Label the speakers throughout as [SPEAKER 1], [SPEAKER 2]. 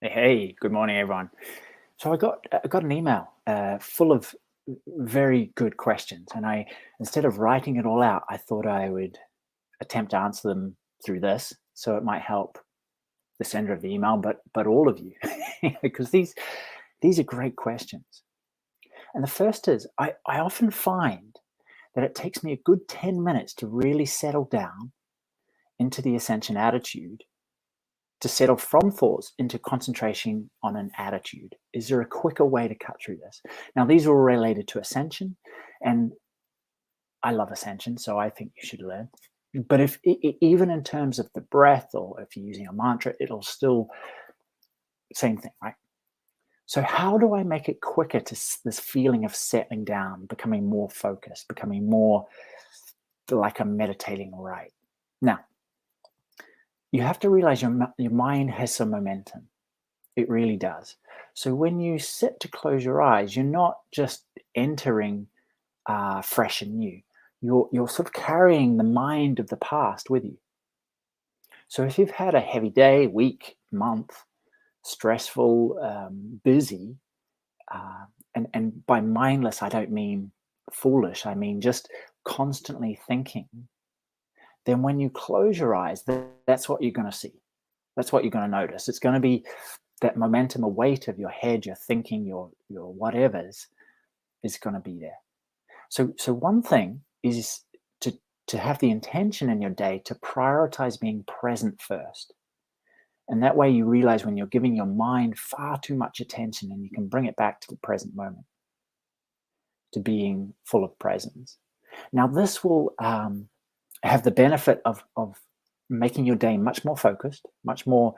[SPEAKER 1] Hey, good morning, everyone. So I got an email full of very good questions, and I instead of writing it all out, I thought I would attempt to answer them through this, so it might help the sender of the email, but all of you, because these are great questions. And the first is, I often find that it takes me a good 10 minutes to really settle down into the ascension attitude, to settle from thoughts into concentration on an attitude. Is there a quicker way to cut through this? Now, these are all related to ascension, and I love ascension, so I think you should learn. But if even in terms of the breath, or if you're using a mantra, it'll still same thing, right? So how do I make it quicker to this feeling of settling down, becoming more focused, becoming more like I'm meditating right? Now, you have to realize your mind has some momentum. It really does. So when you sit to close your eyes, you're not just entering fresh and new. You're sort of carrying the mind of the past with you. So if you've had a heavy day, week, month, stressful, busy, and by mindless I don't mean foolish. I mean just constantly thinking. Then when you close your eyes, that's what you're going to see. That's what you're going to notice. It's going to be that momentum, a weight of your head, your thinking, your whatever's is going to be there. So one thing is to have the intention in your day to prioritize being present first. And that way you realize when you're giving your mind far too much attention, and you can bring it back to the present moment, to being full of presence. Now, this will have the benefit of making your day much more focused, much more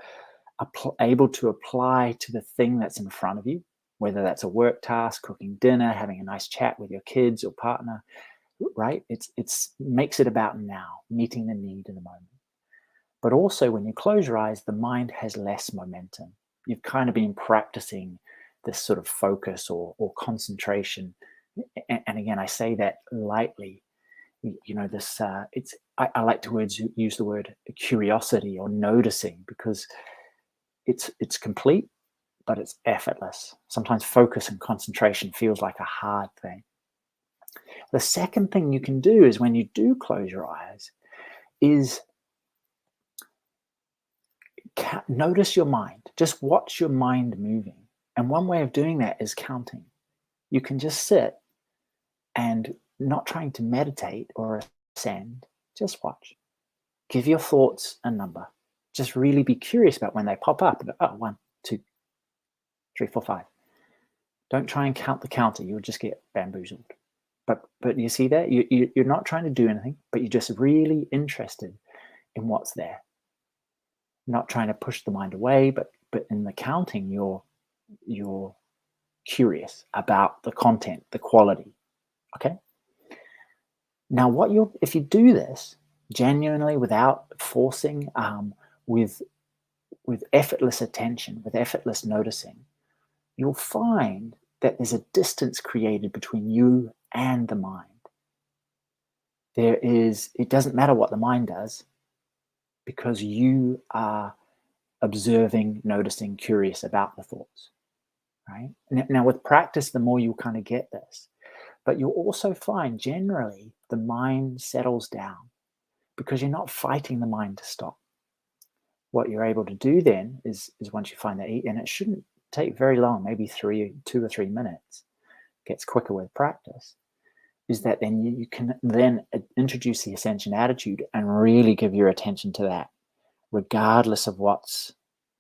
[SPEAKER 1] able to apply to the thing that's in front of you, whether that's a work task, cooking dinner, having a nice chat with your kids or partner, right? It's makes it about now, meeting the need in the moment. But also when you close your eyes, the mind has less momentum. You've kind of been practicing this sort of focus or concentration. And again, I say that lightly. You know, this I like to use the word curiosity or noticing, because it's complete, but it's effortless. Sometimes focus and concentration feels like a hard thing. The second thing you can do is, when you do close your eyes, is notice your mind. Just watch your mind moving. And one way of doing that is counting. You can just sit and, not trying to meditate or ascend, just watch. Give your thoughts a number. Just really be curious about when they pop up. And, oh, 1, 2, 3, 4, 5. Don't try and count the counter. You'll just get bamboozled. But you see that? You're not trying to do anything, but you're just really interested in what's there. Not trying to push the mind away, but in the counting, you're curious about the content, the quality. Okay? Now, if you do this genuinely, without forcing, with effortless attention, with effortless noticing, you'll find that there's a distance created between you and the mind. It doesn't matter what the mind does, because you are observing, noticing, curious about the thoughts, right? Now, with practice, the more you kind of get this, but you'll also find generally the mind settles down, because you're not fighting the mind to stop. What you're able to do then is once you find that, and it shouldn't take very long, maybe 2 or 3 minutes, gets quicker with practice, is that then you can then introduce the ascension attitude and really give your attention to that, regardless of what's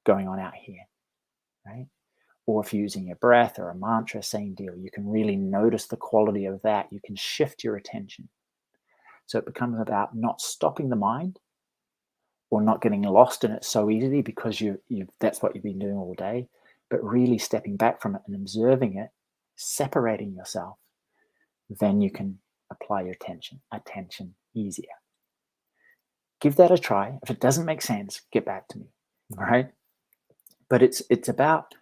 [SPEAKER 1] going on out here, right? Or if you're using your breath or a mantra, same deal. You can really notice the quality of that. You can shift your attention. So it becomes about not stopping the mind, or not getting lost in it so easily because that's what you've been doing all day, but really stepping back from it and observing it, separating yourself. Then you can apply your attention easier. Give that a try. If it doesn't make sense, get back to me, right? But it's about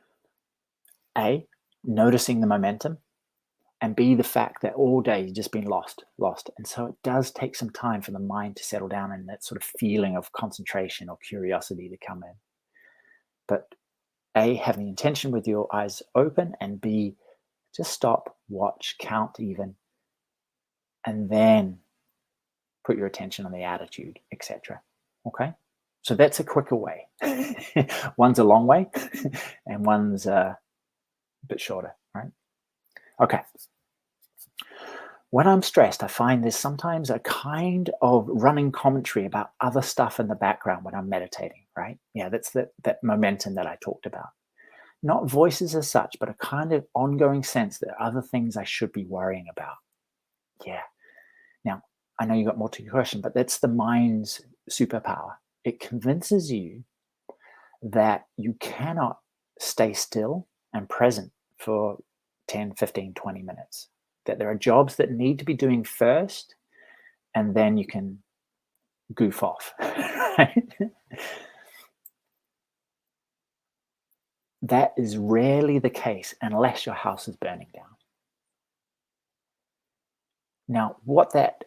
[SPEAKER 1] A, noticing the momentum, and B, the fact that all day you've just been lost. And so it does take some time for the mind to settle down, and that sort of feeling of concentration or curiosity to come in. But A, have the intention with your eyes open, and B, just stop, watch, count even, and then put your attention on the attitude, etc. Okay? So that's a quicker way. One's a long way and one's a bit shorter, right? Okay. When I'm stressed, I find there's sometimes a kind of running commentary about other stuff in the background when I'm meditating, right? Yeah, that's that momentum that I talked about. Not voices as such, but a kind of ongoing sense that there are other things I should be worrying about. Yeah. Now, I know you got more to your question, but that's the mind's superpower. It convinces you that you cannot stay still and present for 10, 15, 20 minutes. That there are jobs that need to be doing first, and then you can goof off. Right? That is rarely the case unless your house is burning down. Now, what that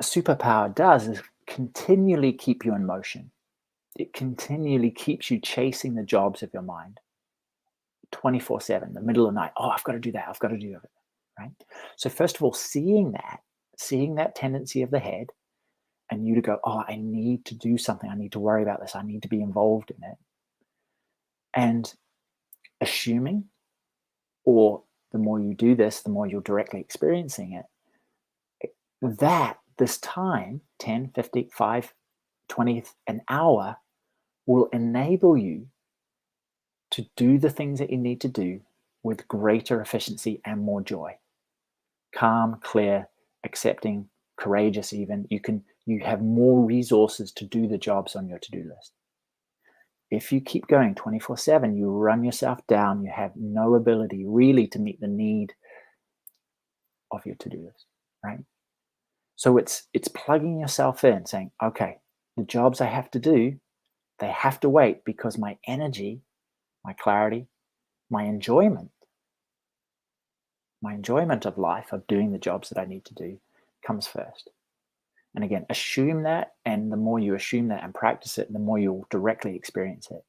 [SPEAKER 1] superpower does is continually keep you in motion. It continually keeps you chasing the jobs of your mind 24/7, the middle of the night. Oh, I've got to do that. I've got to do it. Right? So, first of all, seeing that tendency of the head, and you to go, oh, I need to do something. I need to worry about this. I need to be involved in it. And assuming, or the more you do this, the more you're directly experiencing it, that this time, 10, 50, 5, 20, an hour, will enable you to do the things that you need to do with greater efficiency and more joy. Calm, clear, accepting, courageous even. You have more resources to do the jobs on your to-do list. If you keep going 24/7, you run yourself down. You have no ability really to meet the need of your to-do list, right? So it's plugging yourself in, saying, okay, the jobs I have to do, they have to wait because my energy, my clarity, my enjoyment of life, of doing the jobs that I need to do, comes first. And again, assume that, and the more you assume that and practice it, the more you'll directly experience it.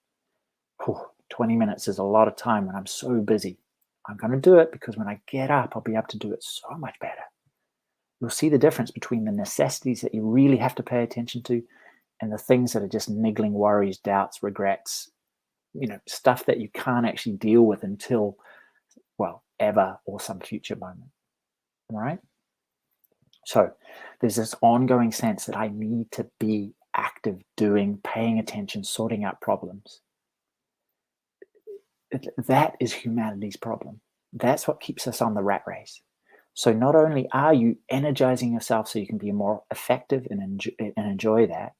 [SPEAKER 1] 20 minutes is a lot of time when I'm so busy. I'm going to do it because when I get up, I'll be able to do it so much better. You'll see the difference between the necessities that you really have to pay attention to and the things that are just niggling worries, doubts, regrets, stuff that you can't actually deal with until, well, ever or some future moment. All right? So there's this ongoing sense that I need to be active, doing, paying attention, sorting out problems. That is humanity's problem. That's what keeps us on the rat race. So not only are you energizing yourself so you can be more effective and enjoy that,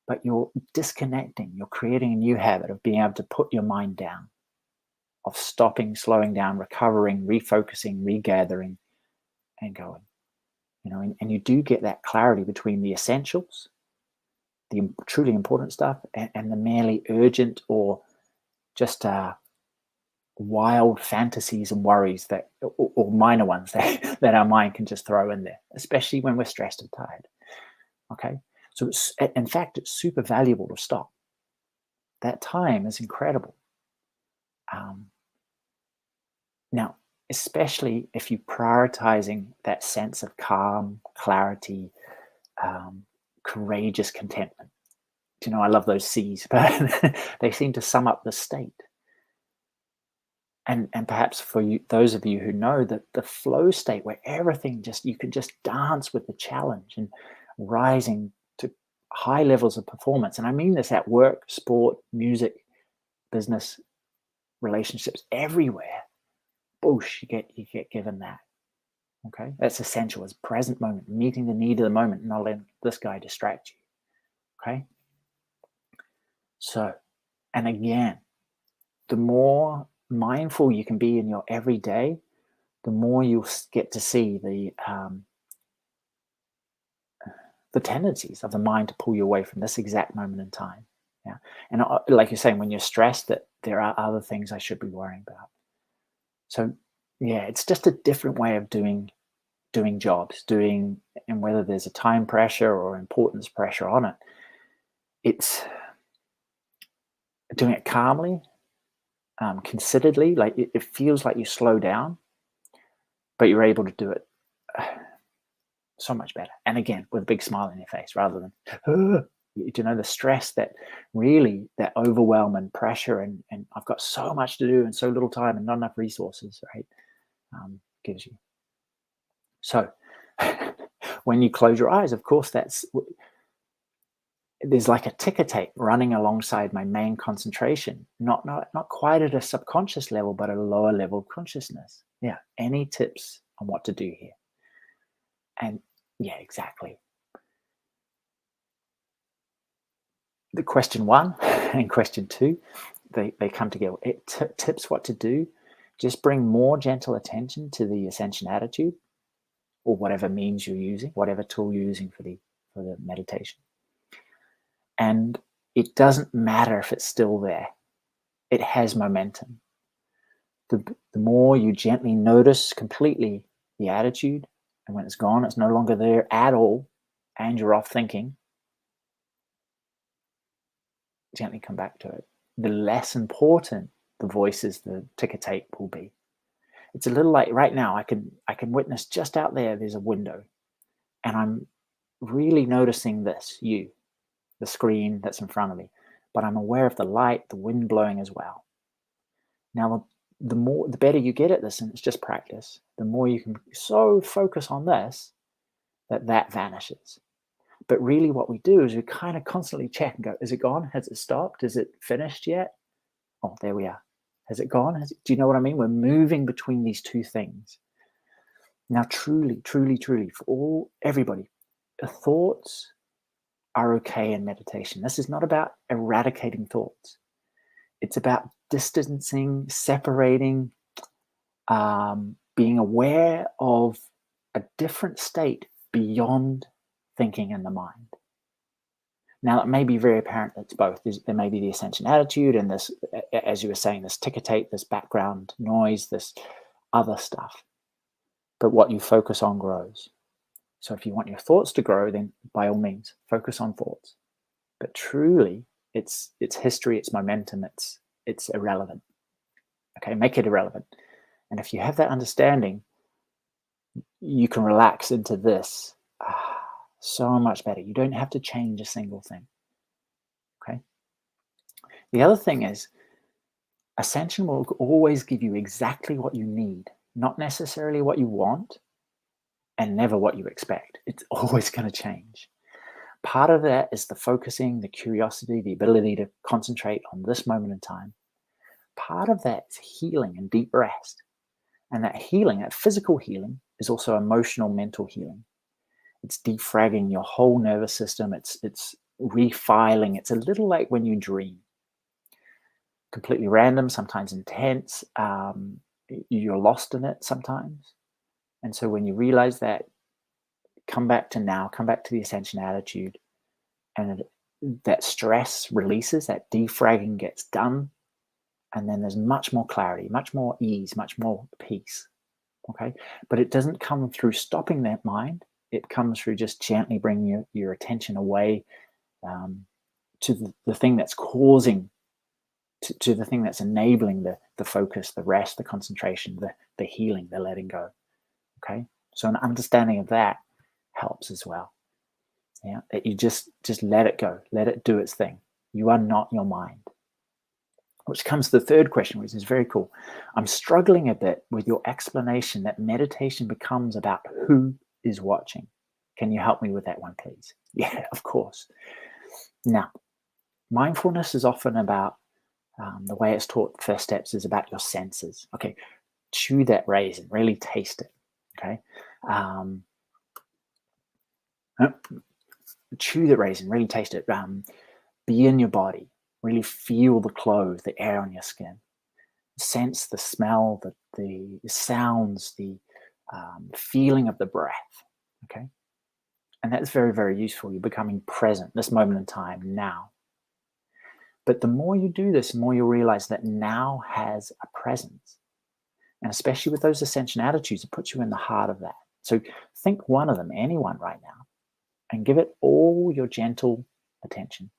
[SPEAKER 1] but you're disconnecting. You're creating a new habit of being able to put your mind down, of stopping, slowing down, recovering, refocusing, regathering, and going. And you do get that clarity between the essentials, the truly important stuff, and the merely urgent or just wild fantasies and worries or minor ones that our mind can just throw in there, especially when we're stressed and tired. Okay, so in fact, it's super valuable to stop. That time is incredible. Now, especially if you're prioritizing that sense of calm, clarity, courageous contentment. I love those C's, but they seem to sum up the state. And perhaps for you, those of you who know that the flow state where everything you can just dance with the challenge and rising to high levels of performance. And I mean this at work, sport, music, business, relationships, everywhere. Boosh, you get given that. Okay, that's essential. As present moment, meeting the need of the moment, not letting this guy distract you. Okay, so, and again, the more mindful you can be in your everyday, the more you'll get to see the tendencies of the mind to pull you away from this exact moment in time. Yeah, and like you're saying, when you're stressed, that there are other things I should be worrying about. So, yeah, it's just a different way of doing jobs, and whether there's a time pressure or importance pressure on it, it's doing it calmly, consideredly, like it feels like you slow down, but you're able to do it so much better. And again, with a big smile on your face rather than, the stress that really, that overwhelm and pressure and I've got so much to do and so little time and not enough resources, right? Gives you. So when you close your eyes, of course, there's like a ticker tape running alongside my main concentration, not quite at a subconscious level, but at a lower level of consciousness. Yeah. Any tips on what to do here? And yeah, exactly. The question 1 and question 2, they come together. It tips what to do. Just bring more gentle attention to the ascension attitude, or whatever means you're using, whatever tool you're using for the meditation. And it doesn't matter if it's still there. It has momentum. The more you gently notice completely the attitude, and when it's gone, it's no longer there at all, and you're off thinking, gently come back to it. The less important the voices, the ticker tape will be. It's a little like right now, I can witness just out there's a window, and I'm really noticing this, the screen that's in front of me, but I'm aware of the light, the wind blowing as well. Now, the better you get at this, and it's just practice, the more you can so focus on this that vanishes. But really what we do is we kind of constantly check and go, is it gone? Has it stopped? Is it finished yet? Oh, there we are. Has it gone? Do you know what I mean? We're moving between these two things. Now, truly, truly, truly, for everybody, thoughts are okay in meditation. This is not about eradicating thoughts. It's about distancing, separating, being aware of a different state beyond thinking in the mind. Now, it may be very apparent that it's both. There may be the ascension attitude and this, as you were saying, this ticker tape, this background noise, this other stuff. But what you focus on grows. So if you want your thoughts to grow, then by all means, focus on thoughts. But truly, it's history, it's momentum, it's irrelevant. Okay, make it irrelevant. And if you have that understanding, you can relax into this so much better. You don't have to change a single thing. Okay. The other thing is, ascension will always give you exactly what you need, not necessarily what you want, and never what you expect. It's always going to change. Part of that is the focusing, the curiosity, the ability to concentrate on this moment in time. Part of that is healing and deep rest. And that healing, that physical healing, is also emotional, mental healing. It's defragging your whole nervous system. It's refiling. It's a little like when you dream. Completely random, sometimes intense. You're lost in it sometimes. And so when you realize that, come back to now, come back to the ascension attitude, and that stress releases, that defragging gets done, and then there's much more clarity, much more ease, much more peace. Okay, but it doesn't come through stopping that mind. It comes through just gently bringing your attention away to the thing that's causing, to the thing that's enabling the focus, the rest, the concentration, the healing, the letting go. Okay, so an understanding of that helps as well. Yeah, that you just let it go, let it do its thing. You are not your mind. Which comes to the third question, which is very cool. I'm struggling a bit with your explanation that meditation becomes about who is watching. Can you help me with that one, please? Yeah, of course. Now, mindfulness is often about, the way it's taught, first steps is about your senses. Okay, chew that raisin, really taste it. Okay, chew the raisin, really taste it. Be in your body, really feel the clothes, the air on your skin. Sense the smell, the sounds, the feeling of the breath. Okay, and that's very, very useful. You're becoming present, this moment in time, now. But the more you do this, the more you'll realize that now has a presence. And especially with those ascension attitudes, it puts you in the heart of that. So think one of them, anyone right now, and give it all your gentle attention.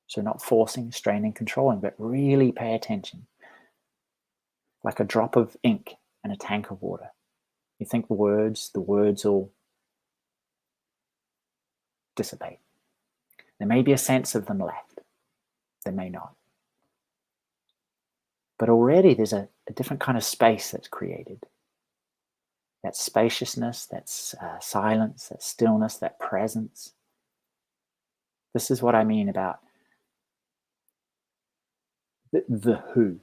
[SPEAKER 1] So not forcing, straining, controlling, but really pay attention. Like a drop of ink in a tank of water. You think the words will dissipate. There may be a sense of them left. There may not. But already there's a different kind of space that's created. That spaciousness, that's silence, that stillness, that presence. This is what I mean about the who.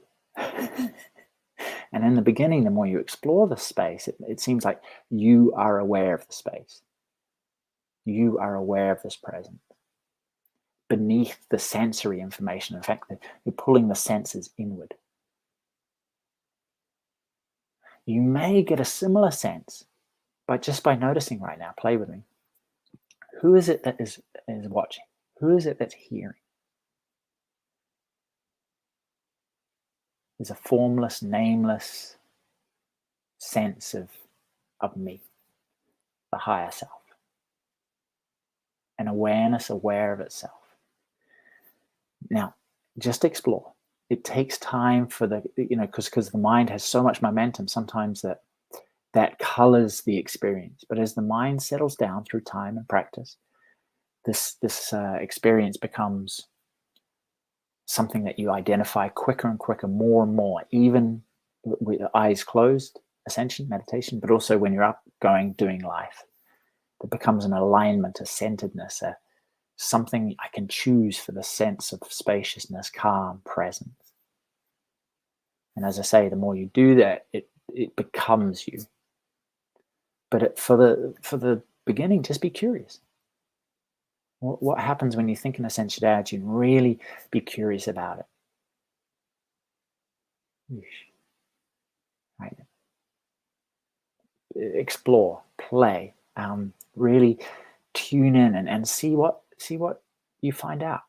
[SPEAKER 1] And in the beginning, the more you explore the space, it seems like you are aware of the space. You are aware of this presence. Beneath the sensory information, in fact, you're pulling the senses inward. You may get a similar sense just by noticing right now. Play with me. Who is it that is watching? Who is it that's hearing? There's a formless, nameless sense of me, the higher self. An awareness aware of itself. Now, just explore. It takes time for because the mind has so much momentum sometimes that colors the experience. But as the mind settles down through time and practice, this experience becomes something that you identify quicker and quicker, more and more, even with eyes closed, ascension, meditation, but also when you're up, going, doing life. It becomes an alignment, a centeredness, something I can choose for the sense of spaciousness, calm, presence. And as I say, the more you do that, it becomes you. But for the beginning, just be curious. What happens when you think in a sensual attitude? Really be curious about it. Right. Explore, play, really tune in and see what you find out.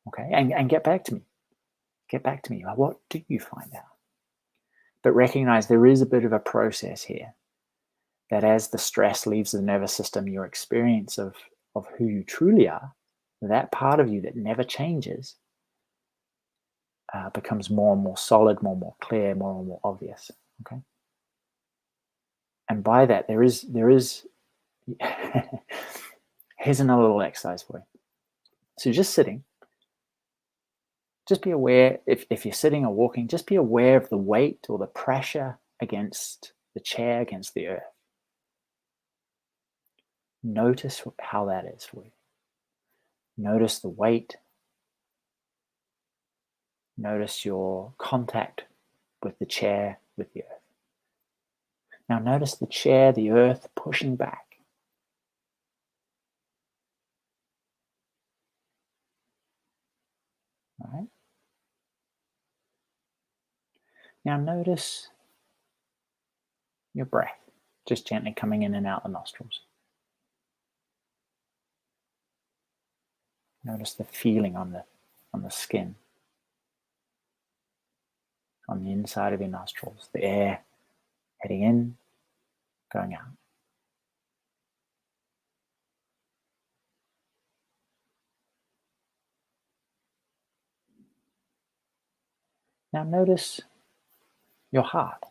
[SPEAKER 1] Okay, and get back to me. Get back to me. What do you find out? But recognize there is a bit of a process here. That as the stress leaves the nervous system, your experience of who you truly are, that part of you that never changes, becomes more and more solid, more and more clear, more and more obvious. Okay. And by that, there is here's another little exercise for you. So just sitting, just be aware, if you're sitting or walking, just be aware of the weight or the pressure against the chair, against the earth. Notice how that is for you. Notice the weight. Notice your contact with the chair, with the earth. Now notice the chair, the earth pushing back. All right? Now notice your breath, just gently coming in and out the nostrils. Notice the feeling on the skin, on the inside of your nostrils, the air heading in, going out. Now notice your heart,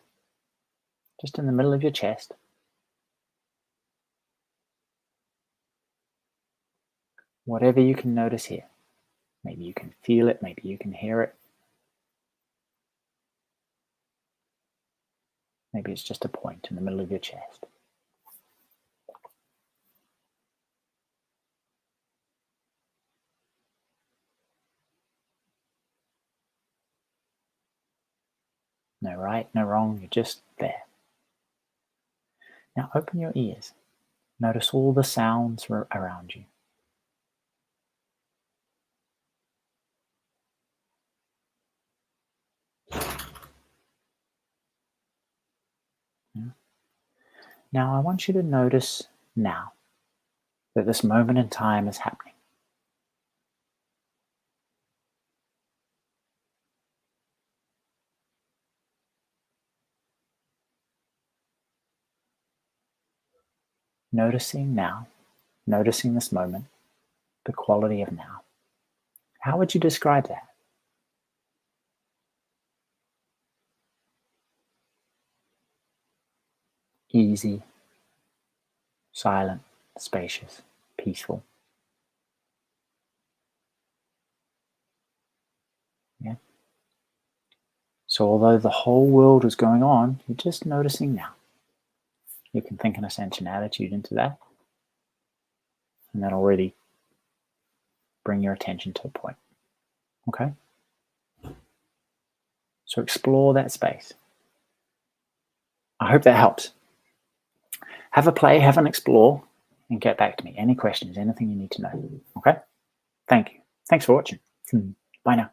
[SPEAKER 1] just in the middle of your chest. Whatever you can notice here. Maybe you can feel it, maybe you can hear it. Maybe it's just a point in the middle of your chest. No right, no wrong, you're just there. Now open your ears. Notice all the sounds around you. Now I want you to notice now that this moment in time is happening. Noticing now, noticing this moment, the quality of now. How would you describe that? Easy, silent, spacious, peaceful. Yeah. So although the whole world is going on, you're just noticing now. You can think in a sense and attitude into that, and that'll really bring your attention to a point. Okay? So explore that space. I hope that helps. Have a play, have an explore, and get back to me. Any questions, anything you need to know. Okay? Thank you. Thanks for watching. Bye now.